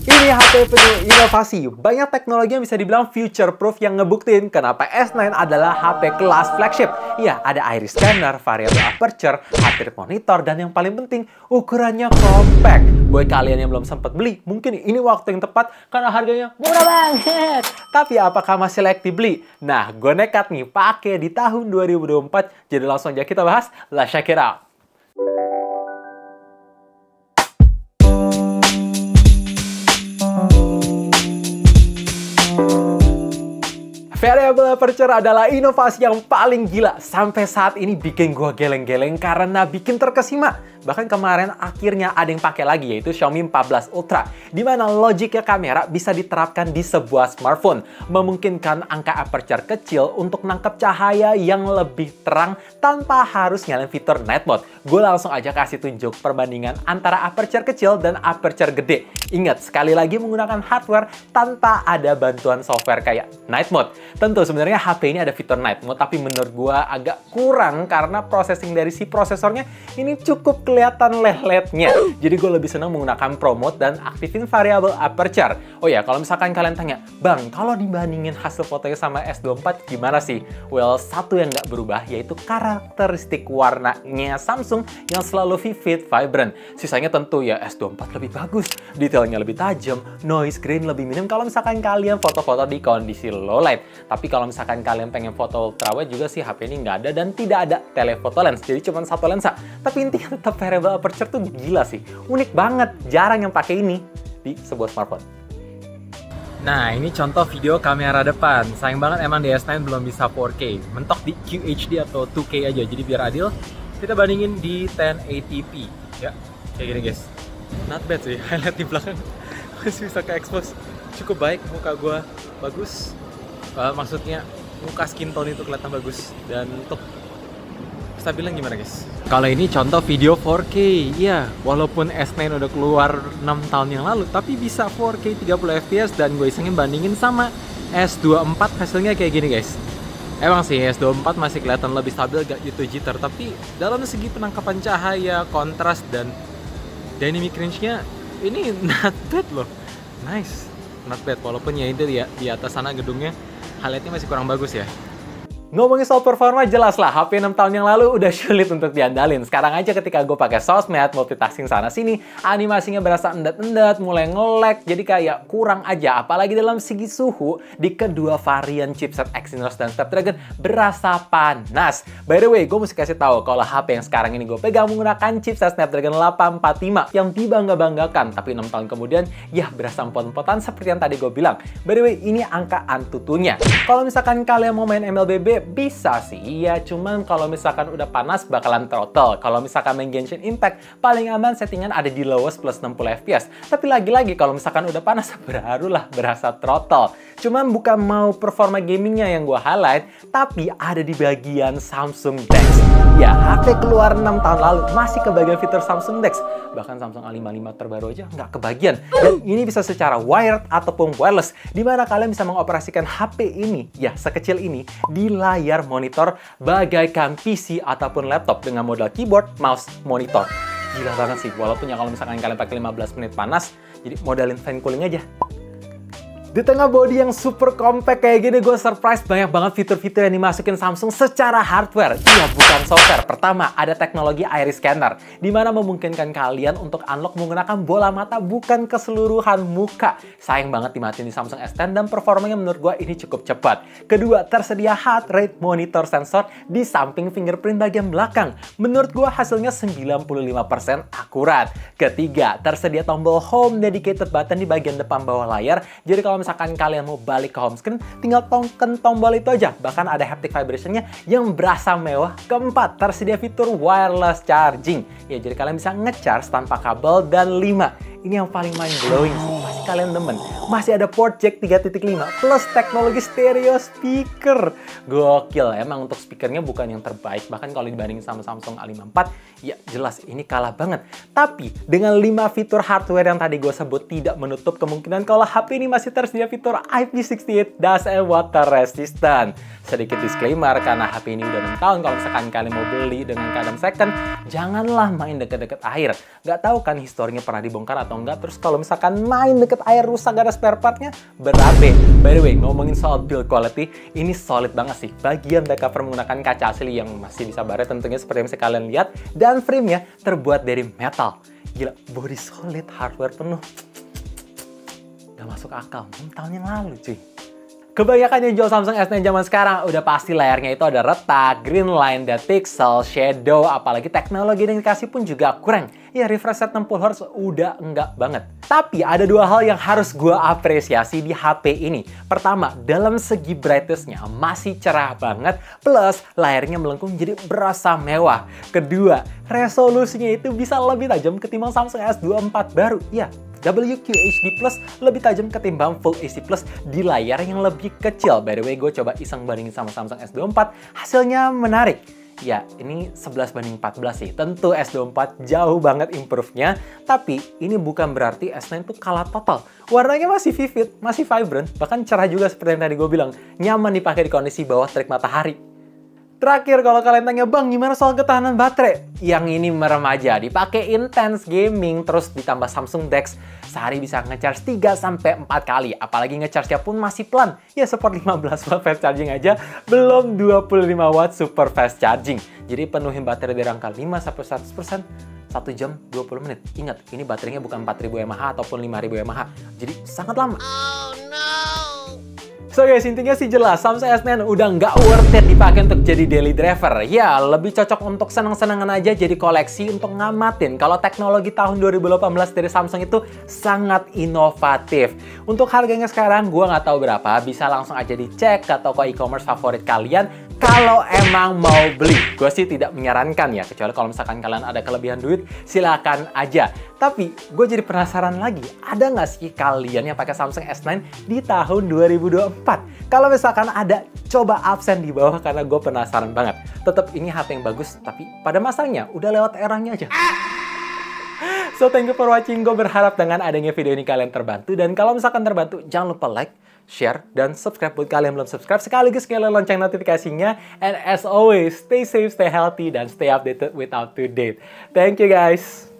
Ini HP penuh inovasi, banyak teknologi yang bisa dibilang future proof yang ngebuktiin kenapa S9 adalah HP kelas flagship. Iya, ada iris scanner, variable aperture, heart rate monitor, dan yang paling penting, ukurannya compact. Buat kalian yang belum sempat beli, mungkin ini waktu yang tepat karena harganya murah banget. Tapi apakah masih layak dibeli? Nah, gue nekat nih pakai di tahun 2024, jadi langsung aja kita bahas. Let's check it out. Variable aperture adalah inovasi yang paling gila sampai saat ini bikin gua geleng-geleng karena bikin terkesima. Bahkan kemarin akhirnya ada yang pakai lagi, yaitu Xiaomi 14 Ultra, di mana logiknya kamera bisa diterapkan di sebuah smartphone, memungkinkan angka aperture kecil untuk nangkep cahaya yang lebih terang tanpa harus nyalain fitur night mode. Gue langsung aja kasih tunjuk perbandingan antara aperture kecil dan aperture gede. Ingat, sekali lagi menggunakan hardware tanpa ada bantuan software kayak night mode. Tentu sebenarnya HP ini ada fitur night mode, tapi menurut gue agak kurang karena processing dari si prosesornya ini cukup kelihatan led-lednya. Jadi gue lebih senang menggunakan Pro Mode dan aktifin variable aperture. Oh ya, kalau misalkan kalian tanya, Bang, kalau dibandingin hasil fotonya sama S24 gimana sih? Well, satu yang nggak berubah yaitu karakteristik warnanya Samsung yang selalu vivid, vibrant. Sisanya tentu ya S24 lebih bagus, detailnya lebih tajam, noise grain lebih minim kalau misalkan kalian foto-foto di kondisi low light. Tapi kalau misalkan kalian pengen foto ultrawide juga sih HP ini nggak ada dan tidak ada telephoto lens, jadi cuma satu lensa. Tapi intinya tetap variable aperture tuh gila sih, unik banget, jarang yang pakai ini di sebuah smartphone. Nah, ini contoh video kamera depan. Sayang banget emang di S9 belum bisa 4K, mentok di QHD atau 2K aja. Jadi biar adil, kita bandingin di 1080p ya, kayak gini guys. Not bad sih, highlight di belakang masih bisa ke expose, cukup baik, muka gua bagus. Maksudnya muka skin tone itu kelihatan bagus. Dan untuk stabilan gimana guys? Kalau ini contoh video 4K, ya walaupun S9 udah keluar 6 tahun yang lalu, tapi bisa 4K 30 fps dan gue isengin bandingin sama S24 hasilnya kayak gini guys. Emang sih S24 masih kelihatan lebih stabil, gak gitu jitter, tapi dalam segi penangkapan cahaya, kontras, dan dynamic range-nya ini not bad loh. Nice, not bad, walaupun ya itu ya di atas sana gedungnya highlight-nya masih kurang bagus ya. Ngomongin soal performa, jelas lah HP 6 tahun yang lalu udah sulit untuk diandalin. Sekarang aja ketika gue pakai sosmed, multitasking sana-sini, animasinya berasa endat-endat, mulai nge-lag, jadi kayak kurang aja. Apalagi dalam segi suhu, di kedua varian chipset Exynos dan Snapdragon berasa panas. By the way, gue mesti kasih tahu kalau HP yang sekarang ini gue pegang menggunakan chipset Snapdragon 845 yang dibangga-banggakan, tapi 6 tahun kemudian, ya berasa empot-empotan seperti yang tadi gue bilang. By the way, ini angka Antutunya. Kalau misalkan kalian mau main MLBB, bisa sih, ya cuman kalau misalkan udah panas bakalan throttle. Kalau misalkan main Genshin Impact, paling aman settingan ada di lowest plus 60 fps. Tapi lagi-lagi kalau misalkan udah panas, barulah berasa throttle. Cuman bukan mau performa gamingnya yang gue highlight, tapi ada di bagian Samsung DeX. Ya, HP keluar 6 tahun lalu, masih kebagian fitur Samsung DeX. Bahkan Samsung A55 terbaru aja nggak kebagian. Dan ini bisa secara wired ataupun wireless, dimana kalian bisa mengoperasikan HP ini, ya sekecil ini, di layar monitor bagaikan PC ataupun laptop dengan model keyboard, mouse, monitor. Gila banget sih, walaupun ya kalau misalkan kalian pakai 15 menit panas, jadi modalin fan cooling aja. Di tengah body yang super compact kayak gini, gue surprise banyak banget fitur-fitur yang dimasukin Samsung secara hardware. Iya, bukan software. Pertama, ada teknologi iris scanner, di mana memungkinkan kalian untuk unlock menggunakan bola mata, bukan keseluruhan muka. Sayang banget dimatiin di Samsung S10 dan performanya menurut gue ini cukup cepat. Kedua, tersedia heart rate monitor sensor di samping fingerprint bagian belakang. Menurut gue hasilnya 95% akurat. Ketiga, tersedia tombol home dedicated button di bagian depan bawah layar. Jadi kalau misalkan kalian mau balik ke home screen, tinggal tekan tombol itu aja. Bahkan ada haptic vibration-nya yang berasa mewah. Keempat, tersedia fitur wireless charging. Ya, jadi kalian bisa nge-charge tanpa kabel. Dan 5, ini yang paling mind-blowing sih, pasti kalian demen. Masih ada port jack 3.5 plus teknologi stereo speaker. Gokil, emang untuk speakernya bukan yang terbaik. Bahkan kalau dibandingin sama Samsung A54, ya jelas ini kalah banget. Tapi dengan 5 fitur hardware yang tadi gue sebut, tidak menutup kemungkinan kalau HP ini masih tersedia fitur IP68 dust and water resistant. Sedikit disclaimer, karena HP ini udah 6 tahun, kalau misalkan kalian mau beli dengan keadaan second, janganlah main deket-deket air. Nggak tahu kan historinya pernah dibongkar atau enggak, terus kalau misalkan main deket deket air rusak gak ada spare partnya, berabe. By the way, ngomongin soal build quality, ini solid banget sih. Bagian back cover menggunakan kaca asli yang masih bisa baret tentunya seperti yang bisa kalian lihat. Dan frame-nya terbuat dari metal. Gila, body solid, hardware penuh. Gak masuk akal, 6 tahun yang lalu cuy. Kebanyakan yang jual Samsung S9 zaman sekarang udah pasti layarnya itu ada retak, green line, dead pixel, shadow, apalagi teknologi yang dikasih pun juga kurang. Ya refresh rate 60Hz udah enggak banget. Tapi ada dua hal yang harus gue apresiasi di HP ini. Pertama, dalam segi brightness-nya masih cerah banget, plus layarnya melengkung jadi berasa mewah. Kedua, resolusinya itu bisa lebih tajam ketimbang Samsung S24 baru. Ya, WQHD Plus lebih tajam ketimbang Full HD Plus di layar yang lebih kecil. By the way, gue coba iseng bandingin sama Samsung S24, hasilnya menarik. Ya, ini 11:14 sih. Tentu S24 jauh banget improve-nya, tapi ini bukan berarti S9 tuh kalah total. Warnanya masih vivid, masih vibrant, bahkan cerah juga seperti yang tadi gue bilang. Nyaman dipakai di kondisi bawah terik matahari. Terakhir, kalau kalian tanya, Bang, gimana soal ketahanan baterai? Yang ini merem aja, dipakai intense gaming, terus ditambah Samsung DeX, sehari bisa ngecharge 3-4 kali. Apalagi ngecharge-nya pun masih pelan. Ya, support 15 watt fast charging aja, belum 25 watt super fast charging. Jadi penuhin baterai dari angka 5-100%, 1 jam 20 menit. Ingat, ini baterainya bukan 4000 mAh ataupun 5000 mAh. Jadi sangat lama. Oh no! So guys, intinya sih jelas, Samsung S9 udah nggak worth it dipakai untuk jadi daily driver. Ya, lebih cocok untuk senang-senangan aja, jadi koleksi untuk ngamatin. Kalau teknologi tahun 2018 dari Samsung itu sangat inovatif. Untuk harganya sekarang, gua nggak tahu berapa, bisa langsung aja dicek ke toko e-commerce favorit kalian. Kalau emang mau beli, gue sih tidak menyarankan ya, kecuali kalau misalkan kalian ada kelebihan duit, silakan aja. Tapi gue jadi penasaran lagi, ada nggak sih kalian yang pakai Samsung S9 di tahun 2024? Kalau misalkan ada, coba absen di bawah karena gue penasaran banget. Tetap ini HP yang bagus, tapi pada masanya udah lewat eranya aja. So, thank you for watching. Gue berharap dengan adanya video ini kalian terbantu. Dan kalau misalkan terbantu, jangan lupa like, share, dan subscribe buat kalian yang belum subscribe. Sekaligus kalian lonceng notifikasinya. And as always, stay safe, stay healthy, dan stay updated with up to date. Thank you guys.